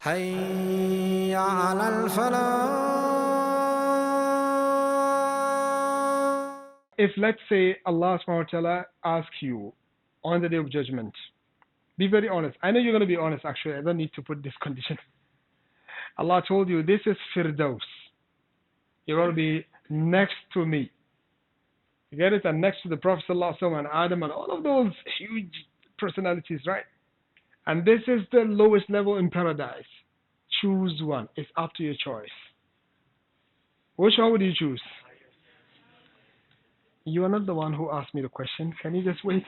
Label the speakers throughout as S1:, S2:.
S1: حي على الفلاح.
S2: If let's say Allah subhanahu wa ta'ala asks you on the day of judgment, be very honest. I know you're going to be honest actually. I don't need to put this condition. Allah told you this is Firdaus. You're going to be next to me. You get it? And next to the Prophet sallallahu alaihi wasallam and Adam and all of those huge personalities, right? And this is the lowest level in paradise. Choose one. It's up to your choice. Which one would you choose? You are not the one who asked me the question. Can you just wait?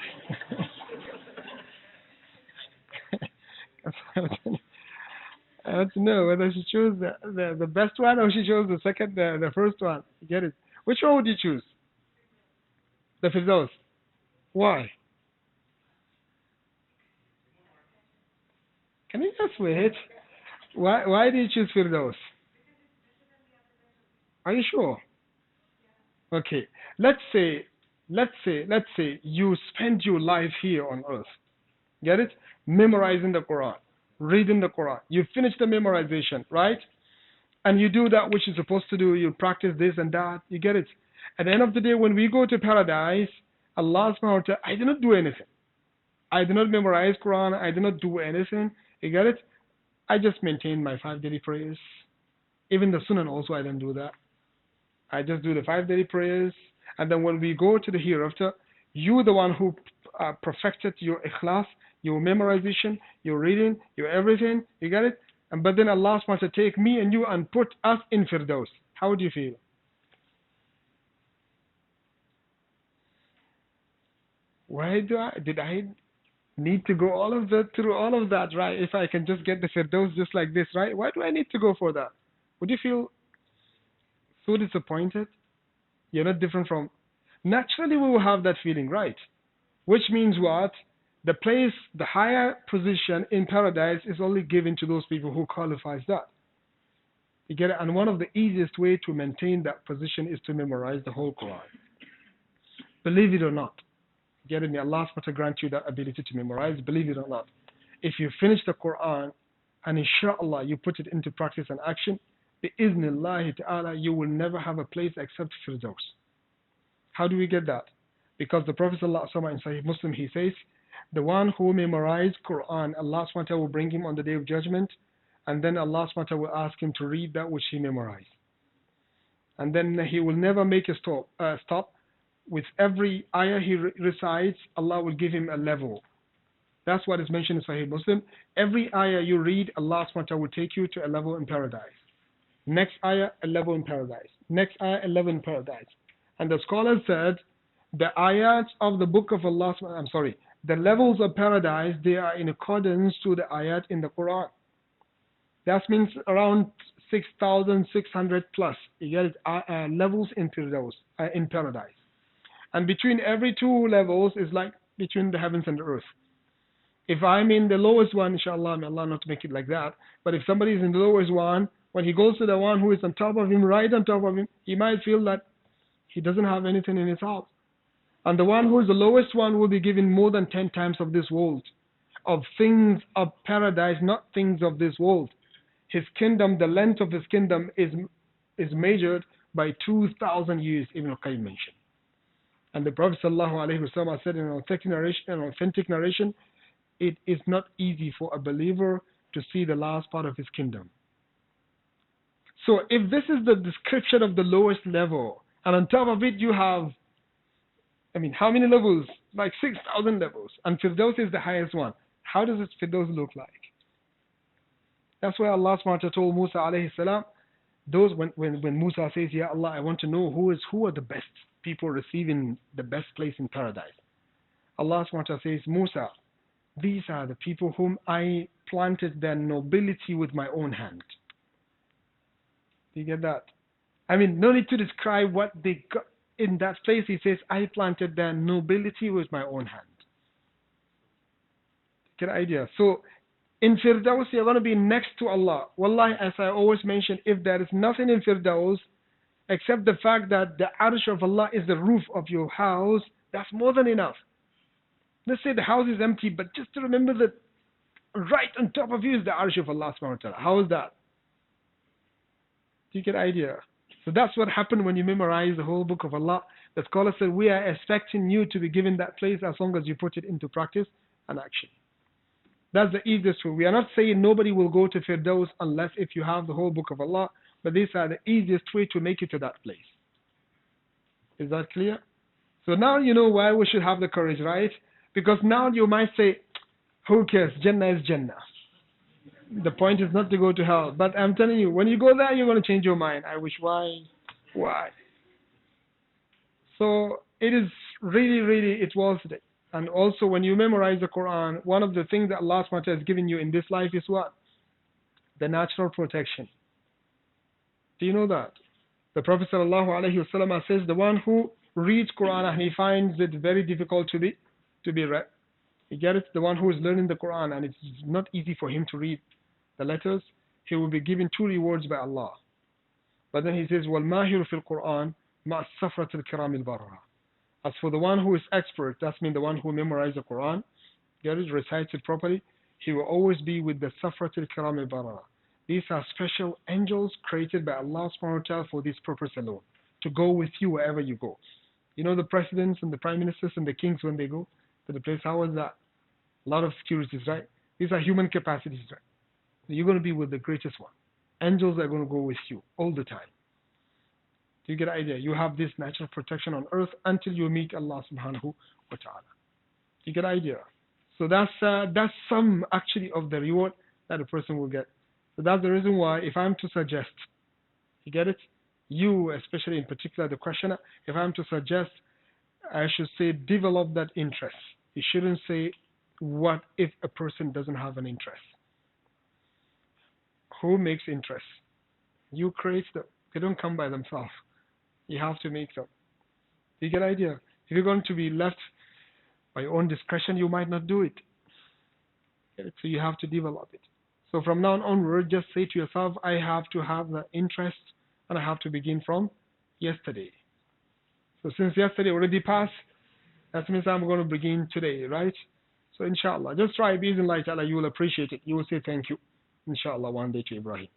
S2: I want to know whether she chose the best one or she chose the second, the first one. You get it? Which one would you choose? The Firdaus. Why? Can you just wait? Why did you choose Firdaus? Are you sure? Okay. Let's say you spend your life here on earth. Get it? Memorizing the Quran, reading the Quran. You finish the memorization, right? And you do that which you're supposed to do. You practice this and that. You get it? At the end of the day, when we go to paradise, Allah subhanahu wa ta'ala, I did not do anything. I did not memorize Quran. I did not do anything. You get it? I just maintain my 5 daily prayers. Even the Sunnah also, I don't do that. I just do the 5 daily prayers. And then when we go to the hereafter, you the one who perfected your ikhlas, your memorization, your reading, your everything. You get it? But then Allah wants to take me and you and put us in Firdaus. How would you feel? Why did I need to go through all of that, right? If I can just get the Firdaus just like this, right? Why do I need to go for that? Would you feel so disappointed? You're not different from... Naturally, we will have that feeling, right? Which means what? The place, the higher position in paradise is only given to those people who qualifies that. You get it? And one of the easiest way to maintain that position is to memorize the whole Quran. Believe it or not. Get it? May Allah subhanahu wa ta'ala grant you that ability to memorize. Believe it or not. If you finish the Quran and inshallah you put it into practice and action, bi'iznillahi ta'ala, you will never have a place except Firdaus. How do we get that? Because the Prophet sallallahu alaihi wasallam in Sahih Muslim, he says, the one who memorized Quran, Allah subhanahu wa ta'ala will bring him on the day of judgment, and then Allah subhanahu wa ta'ala will ask him to read that which he memorized. And then he will never make a stop. With every ayah he recites, Allah will give him a level. That's what is mentioned in Sahih Muslim. Every ayah you read, Allah subhanahu wa ta'ala will take you to a level in paradise. Next ayah, a level in paradise. Next ayah, a level in paradise. And the scholars said, the ayats of the book of Allah, the levels of paradise, they are in accordance to the ayat in the Quran. That means around 6,600 plus. You get it? Levels in paradise. And between every two levels is like between the heavens and the earth. If I'm in the lowest one, inshallah, may Allah not make it like that. But if somebody is in the lowest one, when he goes to the one who is on top of him, right on top of him, he might feel that he doesn't have anything in his house. And the one who is the lowest one will be given more than 10 times of this world, of things of paradise, not things of this world. His kingdom, the length of his kingdom is measured by 2,000 years, Ibn al-Qayyim mentioned. And the Prophet ﷺ said in an authentic narration, it is not easy for a believer to see the last part of his kingdom. So if this is the description of the lowest level, and on top of it you have, how many levels? Like 6,000 levels. And Firdaus is the highest one. How does this Firdaus look like? That's why Allah subhanahu wa ta'ala told Musa alayhi salam, when Musa says, Ya Allah, I want to know who are the best people receiving the best place in paradise. Allah subhanahu wa ta'ala says, Musa, these are the people whom I planted their nobility with my own hand. Do you get that? No need to describe what they got in that place. He says, I planted their nobility with my own hand. Get an idea? So, in Firdaus, you're going to be next to Allah. Wallahi, as I always mention, if there is nothing in Firdaus except the fact that the Arsh of Allah is the roof of your house, that's more than enough. Let's say the house is empty, but just to remember that right on top of you is the arsh of Allah subhanahu wa ta'ala. How is that? Do you get idea? So that's what happened when you memorize the whole book of Allah. The scholar said, we are expecting you to be given that place as long as you put it into practice and action. That's the easiest way. We are not saying nobody will go to Firdaus unless if you have the whole book of Allah, but these are the easiest way to make it to that place. Is that clear? So now you know why we should have the courage, right? Because now you might say, who cares? Jannah is Jannah. The point is not to go to hell. But I'm telling you, when you go there, you're going to change your mind. I wish, why? Why? So it is really, really, it was. And also when you memorize the Quran, one of the things that Allah SWT has given you in this life is what? The natural protection. Do you know that? The Prophet ﷺ says the one who reads Quran and he finds it very difficult to be read. You get it? The one who is learning the Quran and it's not easy for him to read the letters, he will be given 2 rewards by Allah. But then he says, وَالْمَاهِرُ فِي الْقُرْآنِ مَعَ السَّفْرَةِ الْكِرَامِ الْبَرَرَةِ. As for the one who is expert, that means the one who memorizes the Quran, get it, recites it properly, he will always be with the Safrat al-Kiram al-Barara. These are special angels created by Allah subhanahu wa ta'ala for this purpose alone, to go with you wherever you go. You know the presidents and the prime ministers and the kings when they go to the place, how is that? A lot of securities, right? These are human capacities, right? You're going to be with the greatest one. Angels are going to go with you all the time. Do you get an idea? You have this natural protection on earth until you meet Allah subhanahu wa ta'ala. Do you get an idea? So that's some actually of the reward that a person will get. So that's the reason why if I'm to suggest, you get it? You, especially in particular the questioner, if I'm to suggest, I should say develop that interest. You shouldn't say what if a person doesn't have an interest. Who makes interest? You create them. They don't come by themselves. You have to make them. You get the idea? If you're going to be left by your own discretion, you might not do it. So you have to develop it. So from now onward, just say to yourself, I have to have the interest and I have to begin from yesterday. So since yesterday already passed, that means I'm going to begin today, right? So inshallah, just try, bismillah ta'ala, you will appreciate it. You will say thank you, inshallah, one day to Ibrahim.